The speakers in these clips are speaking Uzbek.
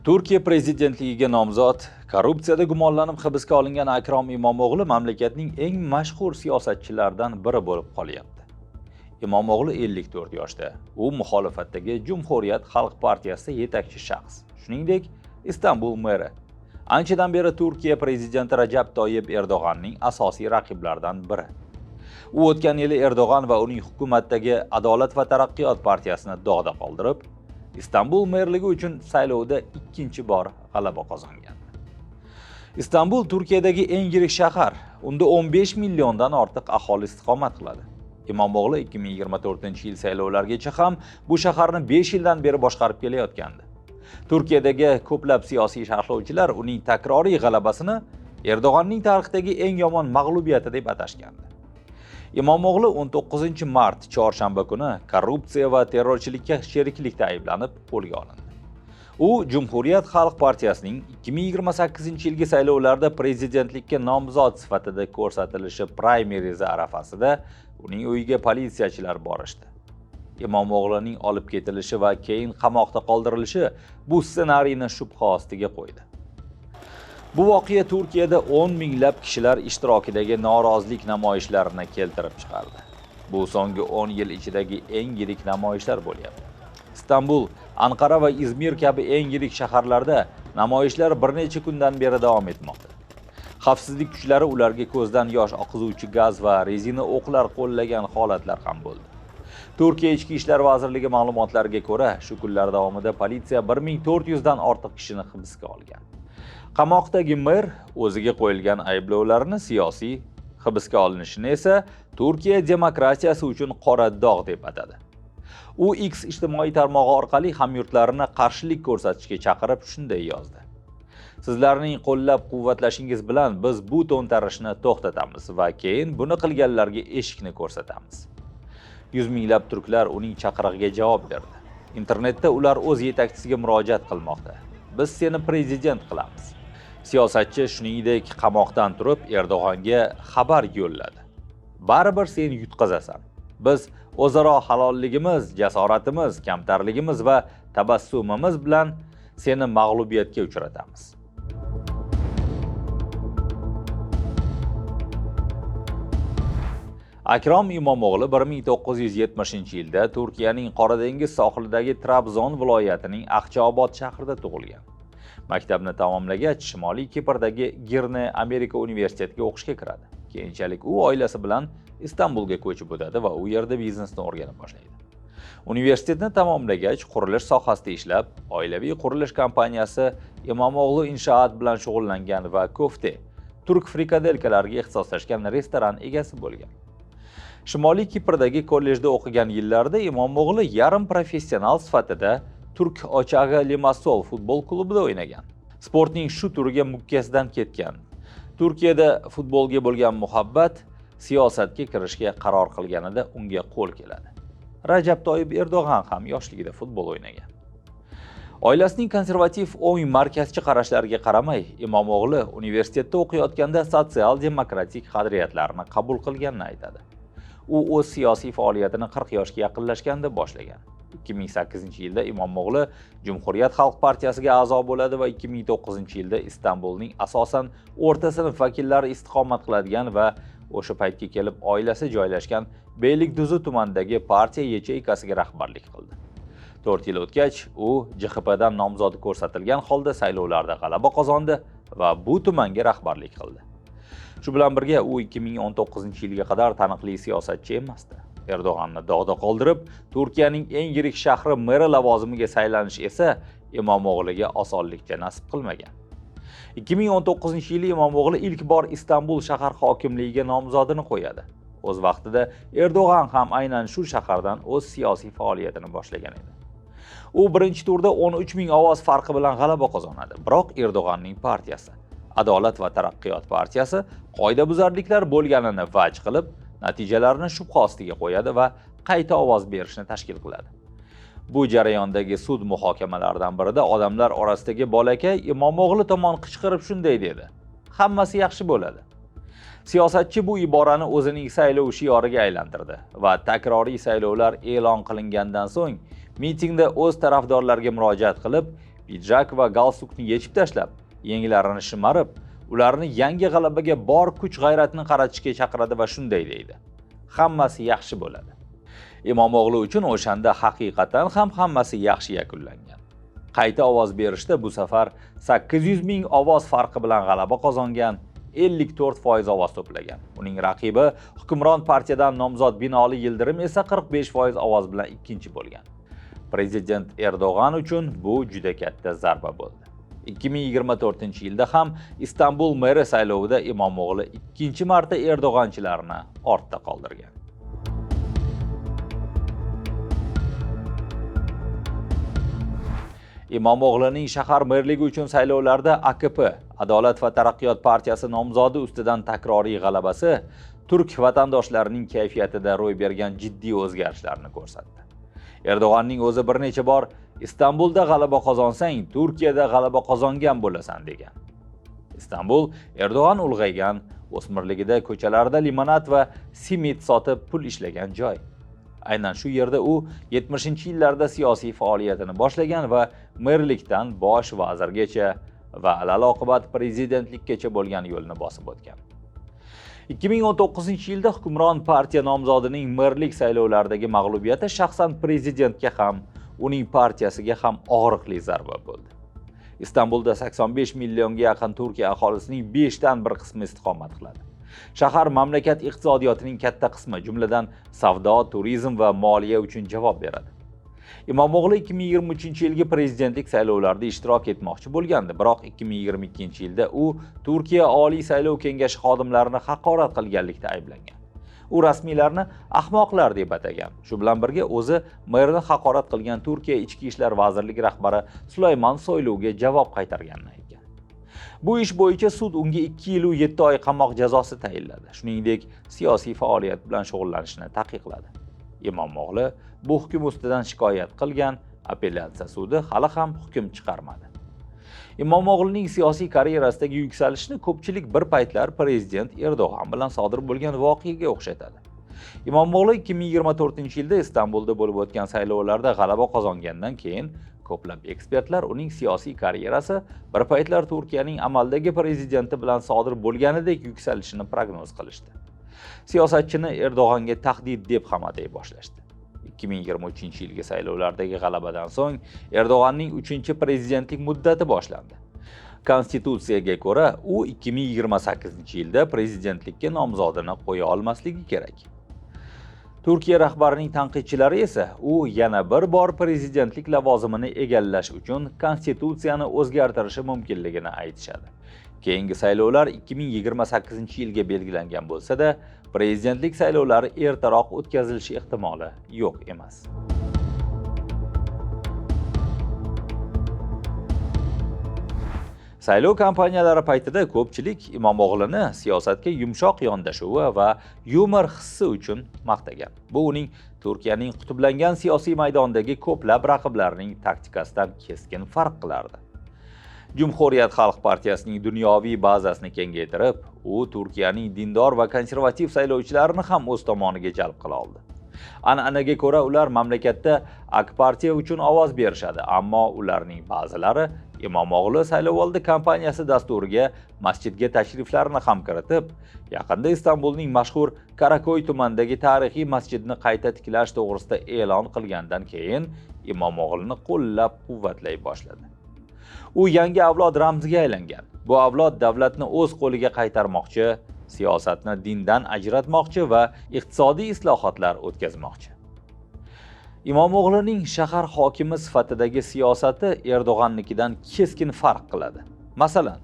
Turkiya prezidentligiga nomzod, korrupsiyada gumonlanib hibsga olingan Akrom Imomoğlu mamlakatning eng mashhur siyosatchilaridan biri bo'lib qolyapti. Imomoğlu 54 yoshda. U muxolifatdagi Cumhuriyet Xalq partiyasida yetakchi shaxs. Shuningdek, Istanbul meri. Anchadan beri Turkiya prezidenti Rajab Toyyib Erdo'g'anning asosiy raqiblaridan biri. U o'tgan yili Erdo'g'an va uning hukumatdagi Adolat va taraqqiyot partiyasini dog'da qoldirib, Istanbul merligi uchun saylovda ikkinchi bor g'alaba qozongan. Istanbul Turkiyadagi eng yirik shahar. Unda 15 milliondan ortiq aholi istiqomat qiladi. Imomoğlu 2024-yil saylovlarigacha ham bu shaharni 5 yildan beri boshqarib kelayotgandi. Turkiyadagi ko'plab siyosiy sharhlovchilar uning takroriy g'alabasini Erdo'g'anning tarixdagi eng yomon mag'lubiyati deb atashgandi. Imomoğlu 19 mart chorshanba kuni korrupsiya va terrorchilikka sheriklikda ayblanib qo'lga olindi. U Cumhuriyet Xalq partiyasining 2028-yilgi saylovlarda prezidentlikka nomzod sifatida ko'rsatilishi primaries arafasida uning uyiga politsiyachilar borishdi. Imomoğluning olib ketilishi va keyin qamoqda qoldirilishi bu ssenariyni shubha ostiga qo'ydi. Bu voqea Turkiyada 10 minglab kishilar ishtirokidagi norozilik namoyishlarini keltirib chiqardi. Bu so'nggi 10 yil ichidagi eng yirik namoyishlar bo'lyapti. Istanbul, Anqara va Izmir kabi eng yirik shaharlarda namoyishlar bir necha kundan beri davom etmoqda. Xavfsizlik kuchlari ularga ko'zdan yosh oqizuvchi gaz va rezina o'qlar qo'llagan holatlar ham bo'ldi. Turkiya Ichki ishlar vazirligi ma'lumotlariga ko'ra, shu kunlar davomida politsiya 1400 dan ortiq kishini hibsga olgan. Qamoqdagi mer o'ziga qo'yilgan ayblovlarni siyosiy, hibsga olinishini esa Turkiya demokratiyasi uchun qora dog' deb atadi. U X ijtimoiy tarmog'i orqali hamyurtlarini qarshilik ko'rsatishga chaqirib shunday yozdi: Sizlarning qo'llab-quvvatlashingiz bilan biz bu to'ntarishni to'xtatamiz va keyin buni qilganlarga eshikni ko'rsatamiz. Yuz minglab turklar uning chaqirig'iga javob berdi. Internetda ular o'z yetakchisiga murojaat qilmoqda. Biz seni prezident qilamiz. Siyosatchi shuningdek qamoqdan turib Erdo'g'anga xabar yo'lladi. Baribir sen yutqazasan. Biz o'zaro halolligimiz, jasoratimiz, kamtarligimiz va tabassumimiz bilan seni mag'lubiyatga uchratamiz. Akrom Imomoğlu 1970-yilda Turkiyaning Qora dengiz sohilidagi Trabzon viloyatining Aqchaobod shahrida tug'ilgan. Maktabni tamomlagach, Shimoliy Kiprdagi Girne Amerika universitetiga o'qishga kiradi. Keyinchalik u oilasi bilan Istanbulga ko'chib o'tadi va u yerda biznesni o'rganib boshlaydi. Universitetni tamomlagach, qurilish sohasida ishlab, oilaviy qurilish kompaniyasi Imomoğlu inshoot bilan shug'ullangan va kofte, turk frikadelkalariga ixtisoslashgan restoran egasi bo'lgan. Shimoliy Kiprdagi kollejda o'qigan yillarida Imomoğlu yarim professional sifatida Turk Ochag'i Limassol futbol klubida o'ynagan. Sportning shu turiga mukkasidan ketgan. Turkiyada futbolga bo'lgan muhabbat siyosatga kirishga qaror qilganida unga qo'l keladi. Rajab Toyyib Erdo'g'an ham yoshligida futbol o'ynagan. Oilasining konservativ o'ng markazchi qarashlariga qaramay, Imomoğlu universitetda o'qiyotganda sotsial-demokratik qadriyatlarni qabul qilganini aytadi. U o'z siyosiy faoliyatini 40 yoshga yaqinlashganda boshlagan. 2008-yilda Imomoğlu Cumhuriyet Xalq partiyasiga a'zo bo'ladi va 2009-yilda Istanbulning asosan o'rta sinf vakillari istiqomat qiladigan va o'sha paytga kelib oilasi joylashgan Beylikduzi tumanidagi partiya yacheykasiga rahbarlik qildi. 4 yil o'tgach, u JXPdan nomzodi ko'rsatilgan holda saylovlarda g'alaba qozondi va bu tumanga rahbarlik qildi. Shu bilan birga u 2019-yilga qadar taniqli siyosatchi emasdi. Erdo'g'anni dog'da qoldirib, Turkiyaning eng yirik shahri meri lavozimiga saylanish esa Imomoğluga osonlikcha nasib qilmagan. 2019-yili Imomoğlu ilk bor Istanbul shahar hokimligiga nomzodini qo'yadi. O'z vaqtida Erdo'g'an ham aynan shu shahardan o'z siyosiy faoliyatini boshlagan edi. U birinchi turda 13 ming ovoz farqi bilan g'alaba qozonadi. Biroq Erdo'g'anning partiyasi, Adolat va taraqqiyot partiyasi qoidabuzarliklar bo'lganini vaj qilib, natijalarni shubha ostiga qo'yadi va qayta ovoz berishni tashkil qiladi. Bu jarayondagi sud muhokamalaridan birida odamlar orasidagi bolakay Imomoğlu tomon qichqirib shunday dedi: "Hammasi yaxshi bo'ladi." Siyosatchi bu iborani o'zining saylov shioriga aylantirdi va takroriy saylovlar e'lon qilingandan so'ng mitingda o'z tarafdorlariga murojaat qilib, pidjak va galstukni yechib tashlab, yenglarini shimarib, ularni yangi g'alabaga bor kuch-g'ayratni qaratishga chaqiradi va shunday deydi: hammasi yaxshi bo'ladi. Imomoğlu uchun o'shanda haqiqatan ham hammasi yaxshi yakunlangan. Qayta ovoz berishda bu safar 800 ming ovoz farqi bilan g'alaba qozongan, 54% ovoz to'plagan. Uning raqibi hukmron partiyadan nomzod Binoli Yildirim esa 45% ovoz bilan ikkinchi bo'lgan. Prezident Erdo'g'an uchun bu juda katta zarba bo'ldi. 2024-yilda ham Istanbul meri saylovida Imomoğlu ikkinchi marta Erdo'g'anchilarni ortda qoldirgan. Imomoğluning shahar merligi uchun saylovlarda AKP, Adolat va taraqqiyot partiyasi nomzodi ustidan takroriy g'alabasi turk vatandoshlarining kayfiyatida ro'y bergan jiddiy o'zgarishlarni ko'rsatdi. Erdo'g'anning o'zi bir necha bor Istanbulda g'alaba qozonsang, Turkiyada g'alaba qozongan bo'lasan degan. Istanbul Erdo'g'an ulg'aygan, o'smirligida ko'chalarda limonad va simit sotib pul ishlagan joy. Aynan shu yerda u 70-yillarda siyosiy faoliyatini boshlagan va merlikdan bosh vazirgacha va alal-oqibat prezidentlikkacha bo'lgan yo'lni bosib o'tgan. 2019-yilda hukmron partiya nomzodining merlik saylovlaridagi mag'lubiyati shaxsan prezidentga ham, uning partiyasiga ham og'riqli zarba bo'ldi. Istanbulda 85 millionga yaqin Turkiya aholisining 5dan 1 qismi istiqomat qiladi. Shahar mamlakat iqtisodiyotining katta qismi, jumladan savdo, turizm va moliya uchun javob beradi. Imomoğlu 2023-yilgi prezidentlik saylovlarida ishtirok etmoqchi bo'lgandi, biroq 2022-yilda u Turkiya Oliy saylov kengashi xodimlarini haqorat qilganlikda ayblangan. U rasmiylarni ahmoqlar deb atagan. Shu bilan birga o'zi merni haqorat qilgan Turkiya Ichki ishlar vazirligi rahbari Sulaymon Soyluga javob qaytarganini aytgan. Bu ish bo'yicha sud unga 2 yil 7 oy qamoq jazosi tayinladi. Shuningdek, siyosiy faoliyat bilan shug'ullanishni taqiqladi. Imomoğlu bu hukm ustidan shikoyat qilgan, apellyatsiya sudi hali ham hukm chiqarmadi. Imomoğluning siyosiy karyerasidagi yuksalishni ko'pchilik bir paytlar prezident Erdo'g'an bilan sodir bo'lgan voqeaga o'xshatadi. Imomoğlu 2024-yilda Istanbulda bo'lib o'tgan saylovlarda g'alaba qozongandan keyin ko'plab ekspertlar uning siyosiy karyerasi bir paytlar Turkiyaning amaldagi prezidenti bilan sodir bo'lganidek yuksalishini prognoz qilishdi. Siyosatchini Erdo'g'anga tahdid deb ham atay boshlashdi. 2023-yilgi saylovlardagi g'alabadan so'ng Erdo'g'anning 3-prezidentlik muddati boshlandi. Konstitutsiyaga ko'ra, u 2028-yilda prezidentlikka nomzodini qo'ya olmasligi kerak. Turkiya rahbarining tanqidchilari esa u yana bir bor prezidentlik lavozimini egallash uchun konstitutsiyani o'zgartirishi mumkinligini aytishadi. Keyingi saylovlar 2028-yilga belgilangan bo'lsa-da, prezidentlik saylovlari ertaroq o'tkazilishi ehtimoli yo'q emas. Saylov kampaniyalari paytida ko'pchilik Imomoğlu'ni siyosatga yumshoq yondashuvi va yumor hissi uchun maqtagan. Bu uning Turkiyaning qutblangan siyosiy maydondagi ko'plab raqiblarining taktikasidan keskin farq qilardi. Cumhuriyet Xalq partiyasining dunyoviy bazasini kengaytirib, u Turkiyaning dindor va konservativ saylovchilarini ham o'z tomoniga jalb qila oldi. An'anaga ko'ra ular mamlakatda AK partiya uchun ovoz berishadi, ammo ularning ba'zilari Imomoğlu saylovoldi kampaniyasi dasturiga masjidga tashriflarini ham kiritib, yaqinda Istanbulning mashhur Karakoy tumanidagi tarixiy masjidni qayta tiklash to'g'risida e'lon qilgandan keyin Imomoğlu'ni qo'llab-quvvatlay boshladi. U yangi avlod ramziga aylangan. Bu avlod davlatni o'z qo'liga qaytarmoqchi, siyosatni dindan ajratmoqchi va iqtisodiy islohotlar o'tkazmoqchi. Imomoğlu'ning shahar hokimi sifatidagi siyosati Erdo'g'annikidan keskin farq qiladi. Masalan,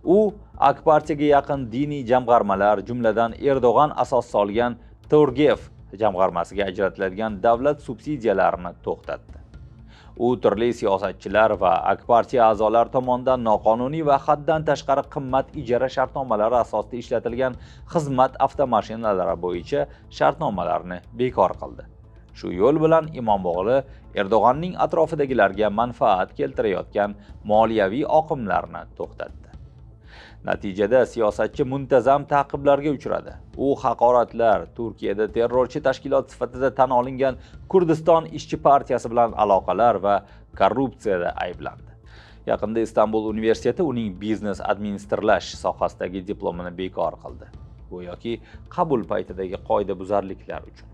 u AK partiyaga yaqin diniy jamg'armalar, jumladan Erdo'g'an asos solgan Turgev jamg'armasiga ajratiladigan davlat subsidiyalarini to'xtatdi. U turli siyosatchilar va AK partiya a'zolari tomonidan noqonuniy va haddan tashqari qimmat ijara shartnomalari asosida ishlatilgan xizmat avtomashinalari bo'yicha shartnomalarni bekor qildi. Shu yo'l bilan Imomoğlu Erdo'g'anning atrofidagilarga manfaat keltirayotgan moliyaviy oqimlarni to'xtatdi. Natijada siyosatchi muntazam ta'qiblarga uchradi. U haqoratlar, Turkiyada terrorchi tashkilot sifatida tan olingan Kurdiston ishchi partiyasi bilan aloqalar va korrupsiyada ayblandi. Yaqinda Istanbul universiteti uning biznes administrlash sohasidagi diplomini bekor qildi. Go'yoki qabul paytidagi qoidabuzarliklar uchun.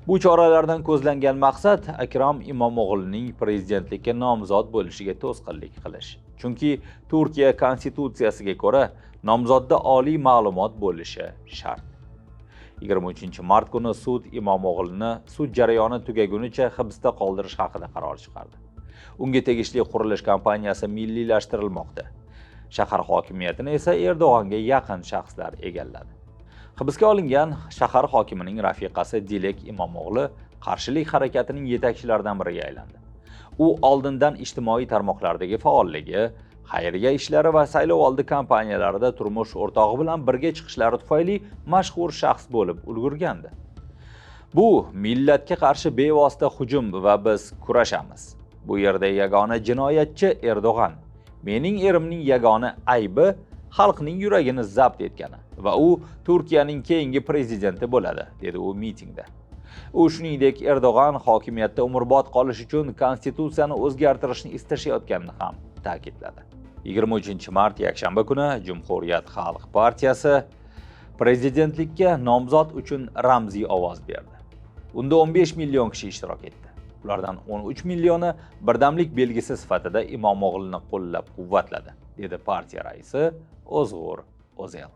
Bu choralardan ko'zlangan maqsad Akrom Imomoğlu'ning prezidentlikka nomzod bo'lishiga to'sqinlik qilish. Chunki Turkiya konstitutsiyasiga ko'ra nomzodda oliy ma'lumot bo'lishi shart. 23-mart kuni sud Imomoğlu'ni sud jarayoni tugagunicha hibsda qoldirish haqida qaror chiqardi. Unga tegishli qurilish kompaniyasi milliylashtirilmoqda. Shahar hokimiyatini esa Erdo'g'onga yaqin shaxslar egalladi. Hibsga olingan shahar hokimining rafiqasi Dilek Imomoğlu qarshilik harakatining yetakchilaridan biriga aylandi. U oldindan ijtimoiy tarmoqlardagi faolligi, xayriya ishlari va saylovoldi kampaniyalarida turmush o'rtog'i bilan birga chiqishlari tufayli mashhur shaxs bo'lib ulgurgandi. Bu millatga qarshi bevosita hujum va biz kurashamiz. Bu yerda yagona jinoyatchi Erdo'g'an. Mening erimning yagona aybi xalqning yuragini zabt etgani va u Turkiyaning keyingi prezidenti bo'ladi, dedi u mitingda. U shuningdek Erdo'g'an hokimiyatda umrbod qolish uchun konstitutsiyani o'zgartirishni istashayotganini ham ta'kidladi. 23-mart yakshanba kuni Cumhuriyet Xalq partiyasi prezidentlikka nomzod uchun ramziy ovoz berdi. Unda 15 million kishi ishtirok etdi. Ulardan 13 millioni birdamlik belgisi sifatida Imomoğlu'ni qo'llab-quvvatladi, dedi partiya raisi Ozgur O'zel.